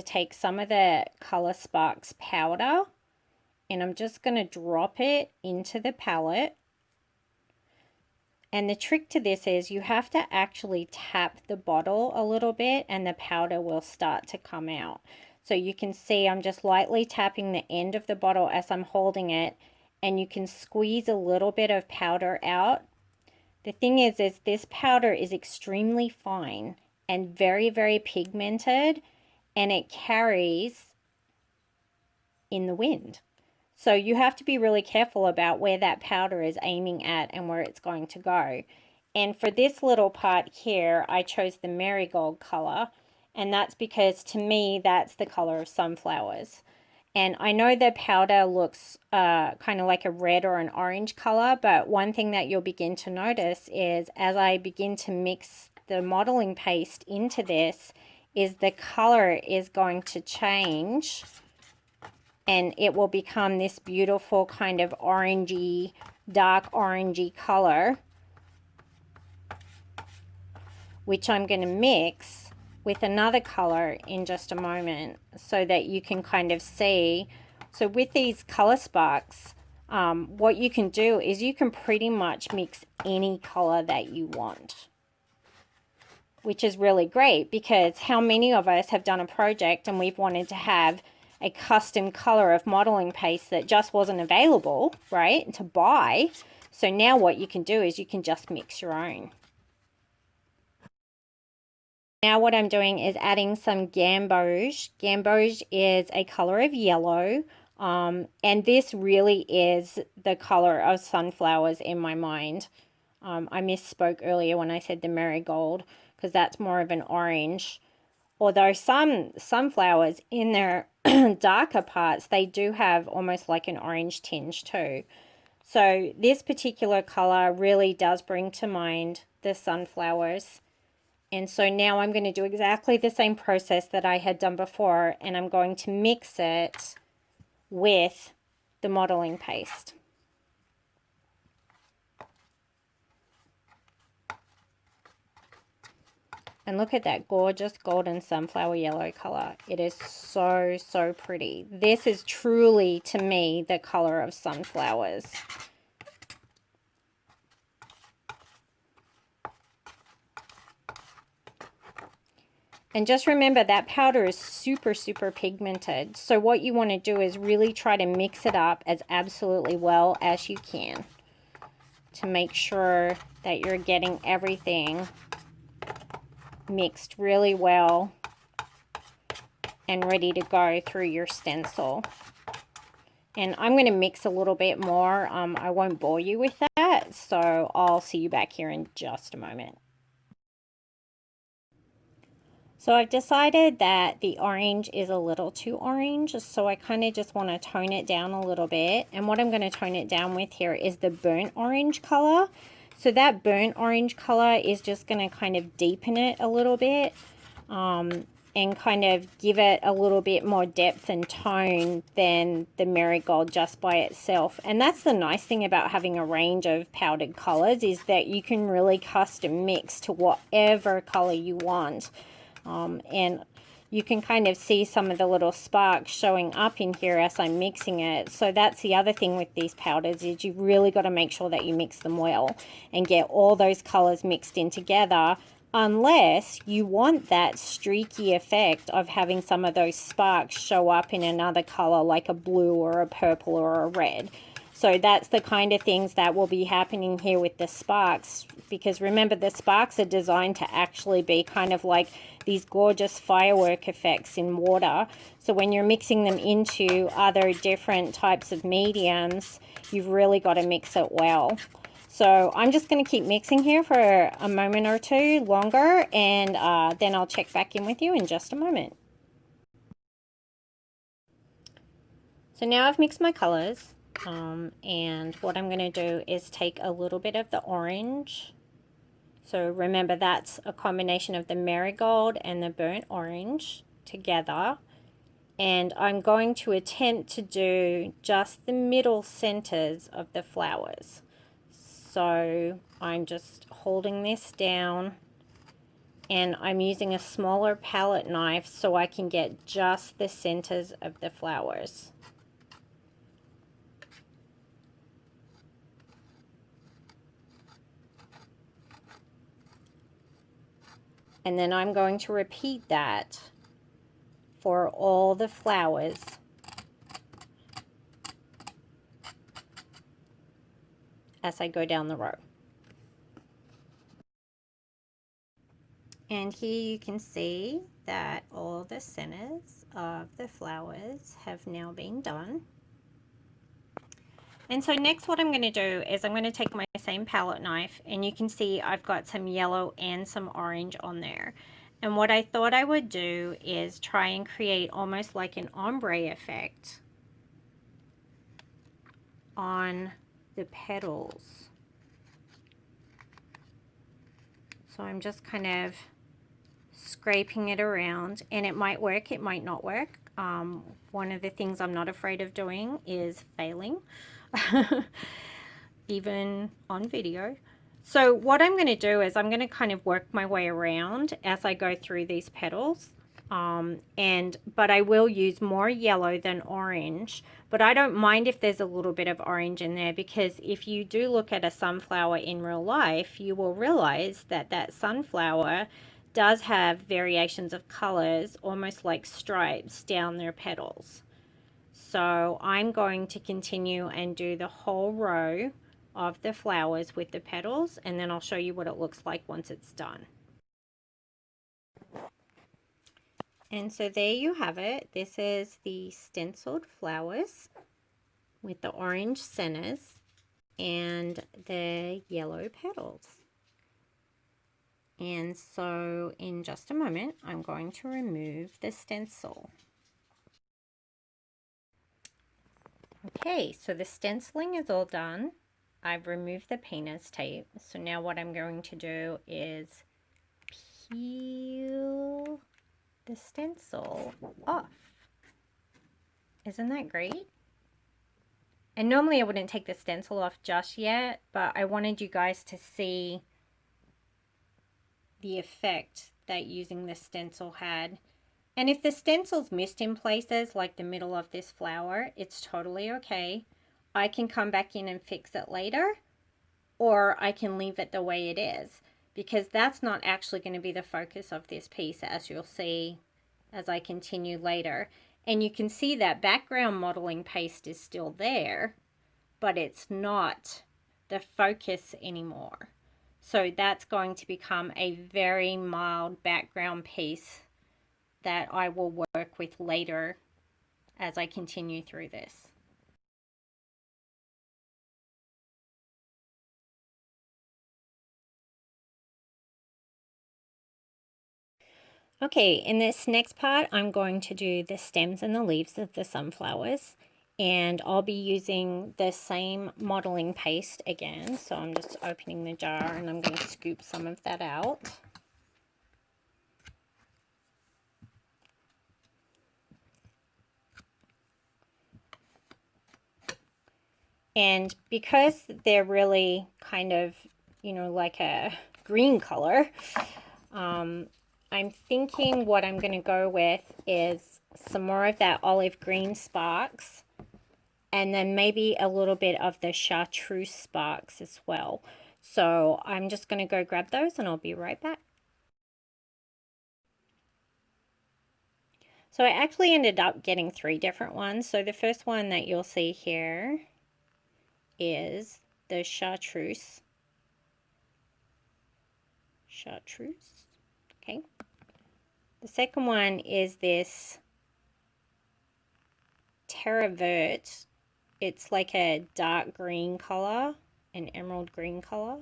to take some of the Colour Sparks powder and I'm just going to drop it into the palette. And the trick to this is you have to actually tap the bottle a little bit and the powder will start to come out. So you can see I'm just lightly tapping the end of the bottle as I'm holding it, and you can squeeze a little bit of powder out. The thing is this powder is extremely fine and very, very pigmented, and it carries in the wind. So you have to be really careful about where that powder is aiming at and where it's going to go. And for this little part here, I chose the marigold color, and that's because to me, that's the color of sunflowers. And I know the powder looks kind of like a red or an orange color, but one thing that you'll begin to notice is as I begin to mix the modeling paste into this, is the color is going to change. And it will become this beautiful kind of orangey, dark orangey color, which I'm going to mix with another color in just a moment so that you can kind of see. So with these Colour Sparks, what you can do is you can pretty much mix any color that you want, which is really great, because how many of us have done a project and we've wanted to have a custom color of modeling paste that just wasn't available, right, to buy. So now what you can do is you can just mix your own. Now what I'm doing is adding some gamboge. Gamboge is a color of yellow, and this really is the color of sunflowers in my mind. I misspoke earlier when I said the marigold, because that's more of an orange. Although some sunflowers in their darker parts, they do have almost like an orange tinge too. So this particular color really does bring to mind the sunflowers. And so now I'm going to do exactly the same process that I had done before, and I'm going to mix it with the modeling paste. And look at that gorgeous golden sunflower yellow color. It is so, so pretty. This is truly, to me, the color of sunflowers. And just remember that powder is super, super pigmented. So what you want to do is really try to mix it up as absolutely well as you can to make sure that you're getting everything mixed really well and ready to go through your stencil. And I'm going to mix a little bit more. I won't bore you with that, so I'll see you back here in just a moment. So I've decided that the orange is a little too orange, so I kind of just want to tone it down a little bit. And what I'm going to tone it down with here is the burnt orange color. So that burnt orange color is just going to kind of deepen it a little bit and kind of give it a little bit more depth and tone than the marigold just by itself. And that's the nice thing about having a range of powdered colors, is that you can really custom mix to whatever color you want. And you can kind of see some of the little sparks showing up in here as I'm mixing it. So that's the other thing with these powders, is you really got to make sure that you mix them well and get all those colors mixed in together, unless you want that streaky effect of having some of those sparks show up in another color like a blue or a purple or a red. So that's the kind of things that will be happening here with the sparks, because remember, the sparks are designed to actually be kind of like these gorgeous firework effects in water. So when you're mixing them into other different types of mediums, you've really got to mix it well. So I'm just going to keep mixing here for a moment or two longer, and then I'll check back in with you in just a moment. So now I've mixed my colors. And what I'm going to do is take a little bit of the orange. So remember, that's a combination of the marigold and the burnt orange together. And I'm going to attempt to do just the middle centers of the flowers. So I'm just holding this down and I'm using a smaller palette knife so I can get just the centers of the flowers. And then I'm going to repeat that for all the flowers. As I go down the row. And here you can see that all the centers of the flowers have now been done. And so next what I'm going to do is I'm going to take my same palette knife, and you can see I've got some yellow and some orange on there. And what I thought I would do is try and create almost like an ombre effect on the petals. So I'm just kind of scraping it around, and it might work, it might not work. One of the things I'm not afraid of doing is failing, even on video. So what I'm going to do is I'm going to kind of work my way around as I go through these petals. But I will use more yellow than orange, but I don't mind if there's a little bit of orange in there, because if you do look at a sunflower in real life, you will realize that that sunflower does have variations of colors, almost like stripes down their petals. So I'm going to continue and do the whole row of the flowers with the petals, and then I'll show you what it looks like once it's done. And so there you have it. This is the stenciled flowers with the orange centers and the yellow petals. And so in just a moment, I'm going to remove the stencil. Okay, so the stenciling is all done. I've removed the painter's tape. So now what I'm going to do is peel the stencil off. Isn't that great? And normally I wouldn't take the stencil off just yet, but I wanted you guys to see the effect that using the stencil had. And if the stencil's missed in places like the middle of this flower, it's totally okay. I can come back in and fix it later, or I can leave it the way it is, because that's not actually going to be the focus of this piece, as you'll see as I continue later. And you can see that background modeling paste is still there, but it's not the focus anymore. So that's going to become a very mild background piece that I will work with later as I continue through this. Okay, in this next part, I'm going to do the stems and the leaves of the sunflowers, and I'll be using the same modeling paste again. So I'm just opening the jar and I'm going to scoop some of that out. And because they're really kind of, you know, like a green color, I'm thinking what I'm going to go with is some more of that olive green sparks, and then maybe a little bit of the chartreuse sparks as well. So I'm just going to go grab those and I'll be right back. So I actually ended up getting 3 different ones. So the first one that you'll see here is the chartreuse. Chartreuse. Okay. The second one is this terra vert. It's like a dark green color, an emerald green color.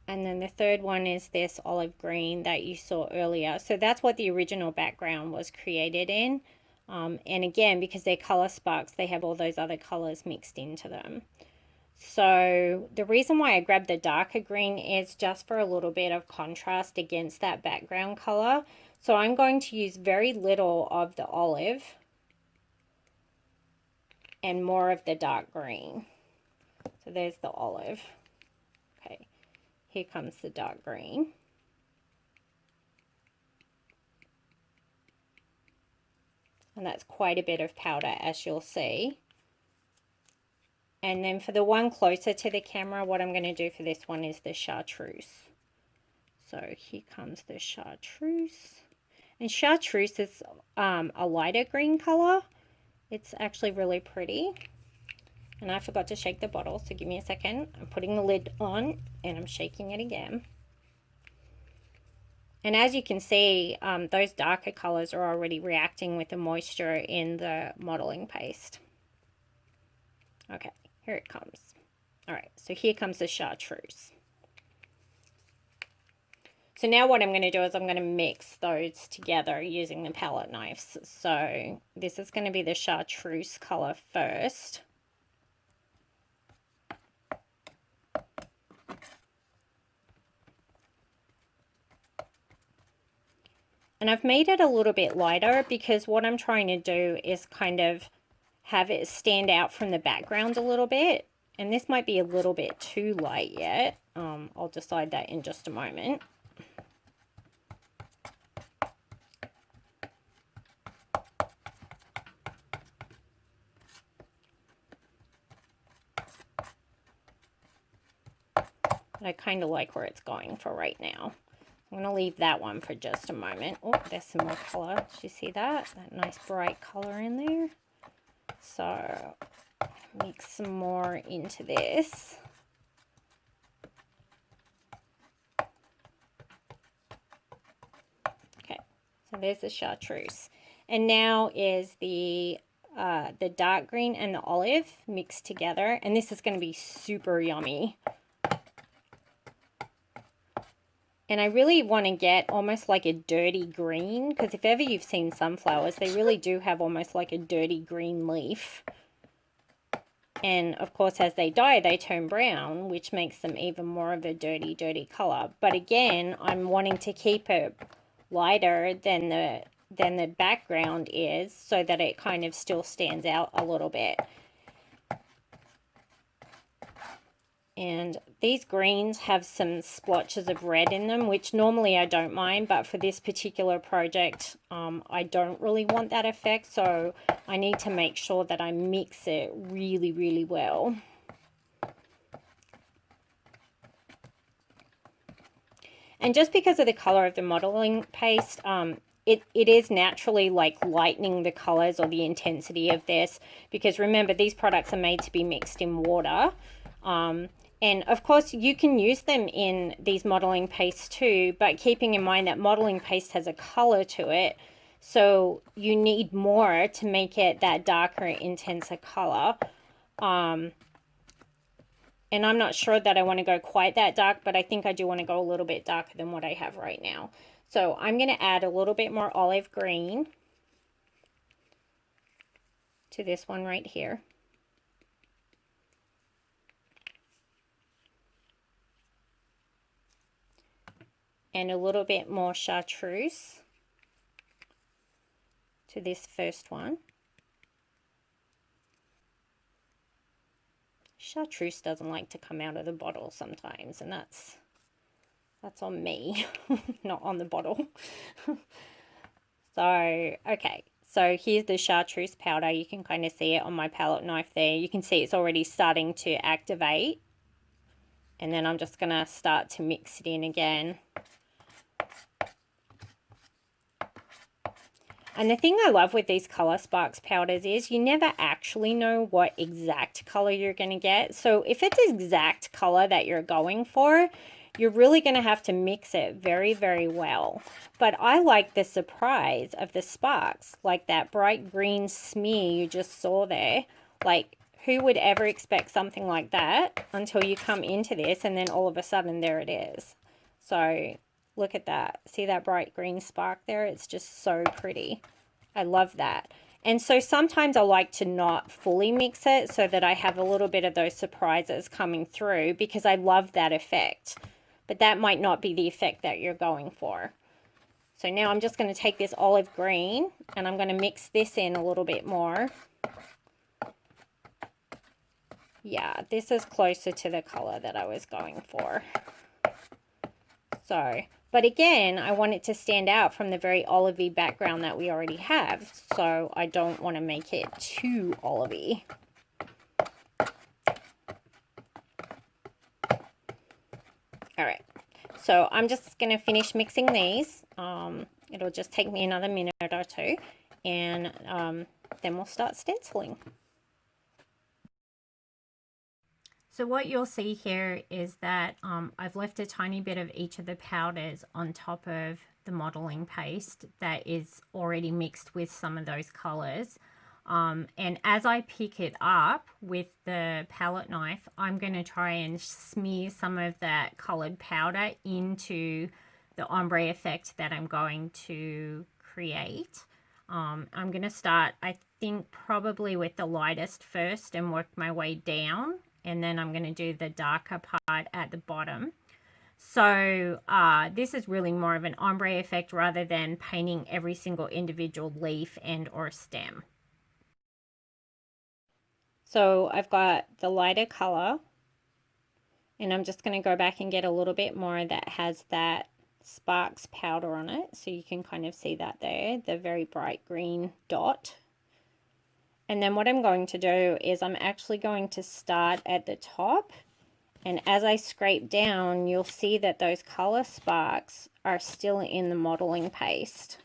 And then the third one is this olive green that you saw earlier. So that's what the original background was created in. And again, because they're color sparks, they have all those other colors mixed into them. So the reason why I grabbed the darker green is just for a little bit of contrast against that background color. So I'm going to use very little of the olive and more of the dark green. So there's the olive. here comes the dark green. And that's quite a bit of powder, as you'll see. And then for the one closer to the camera, what I'm going to do for this one is the chartreuse. So here comes the chartreuse. And chartreuse is a lighter green color. It's actually really pretty. And I forgot to shake the bottle, so give me a second. I'm putting the lid on and I'm shaking it again. And as you can see, those darker colors are already reacting with the moisture in the modeling paste. Okay, here it comes. All right, so here comes the chartreuse. So now what I'm going to do is I'm going to mix those together using the palette knives. So this is going to be the chartreuse color first. And I've made it a little bit lighter because what I'm trying to do is kind of have it stand out from the background a little bit. And this might be a little bit too light yet. I'll decide that in just a moment. But I kind of like where it's going for right now. I'm going to leave that one for just a moment. Oh, there's some more color. Did you see that? That nice bright color in there. So mix some more into this. Okay, so there's the chartreuse. And now is the dark green and the olive mixed together. And this is going to be super yummy. And I really want to get almost like a dirty green, because if ever you've seen sunflowers, they really do have almost like a dirty green leaf. And of course, as they die, they turn brown, which makes them even more of a dirty, dirty color. But again, I'm wanting to keep it lighter than the background is, so that it kind of still stands out a little bit. And these greens have some splotches of red in them, which normally I don't mind, but for this particular project, I don't really want that effect, so I need to make sure that I mix it really, really well. And just because of the color of the modeling paste, it is naturally like lightening the colors or the intensity of this, because remember, these products are made to be mixed in water. And of course you can use them in these modeling pastes too, but keeping in mind that modeling paste has a color to it, so you need more to make it that darker, intenser color. And I'm not sure that I want to go quite that dark, but I think I do want to go a little bit darker than what I have right now. So I'm going to add a little bit more olive green to this one right here. And a little bit more chartreuse to this first one. Chartreuse doesn't like to come out of the bottle sometimes, and that's on me, not on the bottle. So, okay, so here's the chartreuse powder. You can kind of see it on my palette knife there. You can see it's already starting to activate. And then I'm just going to start to mix it in again. And the thing I love with these Color Sparks powders is you never actually know what exact color you're going to get. So if it's exact color that you're going for, you're really going to have to mix it very, very well. But I like the surprise of the sparks, like that bright green smear you just saw there. Like, who would ever expect something like that until you come into this, and then all of a sudden there it is. So look at that. See that bright green spark there? It's just so pretty. I love that. And so sometimes I like to not fully mix it so that I have a little bit of those surprises coming through, because I love that effect. But that might not be the effect that you're going for. So now I'm just going to take this olive green and I'm going to mix this in a little bit more. Yeah, this is closer to the color that I was going for. So, but again, I want it to stand out from the very olivey background that we already have. So I don't want to make it too olivey. All right, so I'm just going to finish mixing these. It'll just take me another minute or two, and then we'll start stenciling. So what you'll see here is that I've left a tiny bit of each of the powders on top of the modeling paste that is already mixed with some of those colors. And as I pick it up with the palette knife, I'm going to try and smear some of that colored powder into the ombre effect that I'm going to create. I'm going to start, I think, probably with the lightest first and work my way down. And then I'm going to do the darker part at the bottom. So this is really more of an ombre effect rather than painting every single individual leaf and or stem. So I've got the lighter color, and I'm just going to go back and get a little bit more that has that sparks powder on it. So you can kind of see that there, the very bright green dot. And then what I'm going to do is I'm actually going to start at the top, and as I scrape down, you'll see that those color sparks are still in the modeling paste.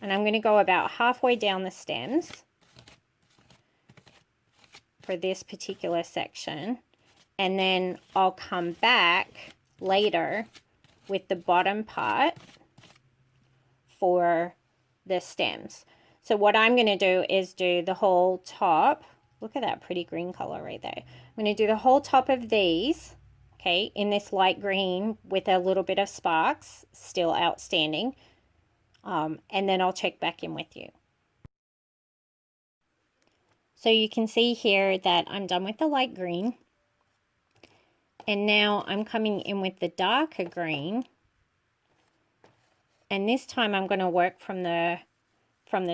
And I'm going to go about halfway down the stems for this particular section, and then I'll come back later with the bottom part for the stems. So what I'm going to do is do the whole top. Look at that pretty green color right there. I'm going to do the whole top of these, okay, in this light green with a little bit of sparks still outstanding. And then I'll check back in with you. So you can see here that I'm done with the light green. And now I'm coming in with the darker green. And this time I'm going to work from the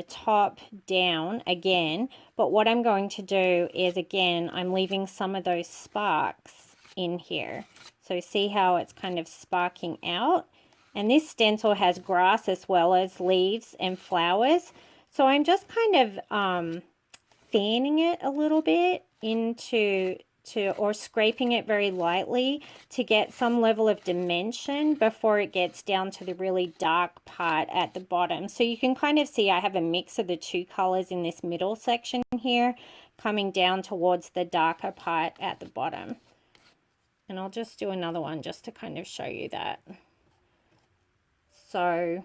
top down again, but what I'm going to do is, again, I'm leaving some of those sparks in here. So see how it's kind of sparking out, and this stencil has grass as well as leaves and flowers, so I'm just kind of fanning it a little bit or scraping it very lightly to get some level of dimension before it gets down to the really dark part at the bottom. So you can kind of see I have a mix of the two colors in this middle section here coming down towards the darker part at the bottom. And I'll just do another one just to kind of show you that. So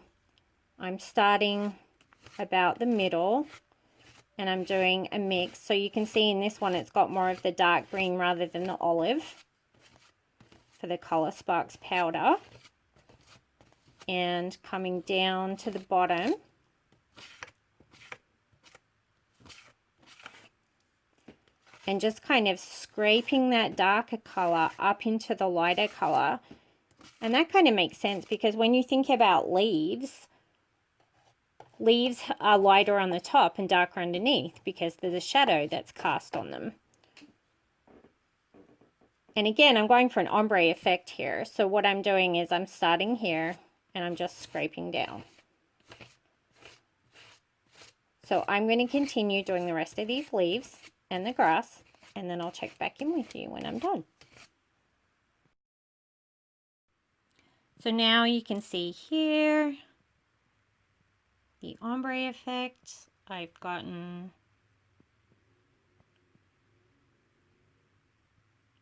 I'm starting about the middle, and I'm doing a mix. So you can see in this one it's got more of the dark green rather than the olive for the color sparks powder, and coming down to the bottom and just kind of scraping that darker color up into the lighter color. And that kind of makes sense because when you think about leaves are lighter on the top and darker underneath because there's a shadow that's cast on them. And again, I'm going for an ombre effect here. So what I'm doing is I'm starting here and I'm just scraping down. So I'm going to continue doing the rest of these leaves and the grass, and then I'll check back in with you when I'm done. So now you can see here the ombre effect I've gotten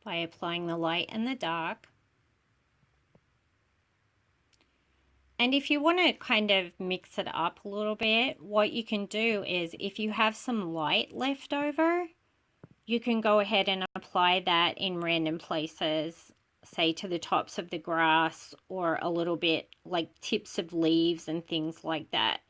by applying the light and the dark. And if you want to kind of mix it up a little bit, what you can do is if you have some light left over, you can go ahead and apply that in random places, say to the tops of the grass or a little bit like tips of leaves and things like that.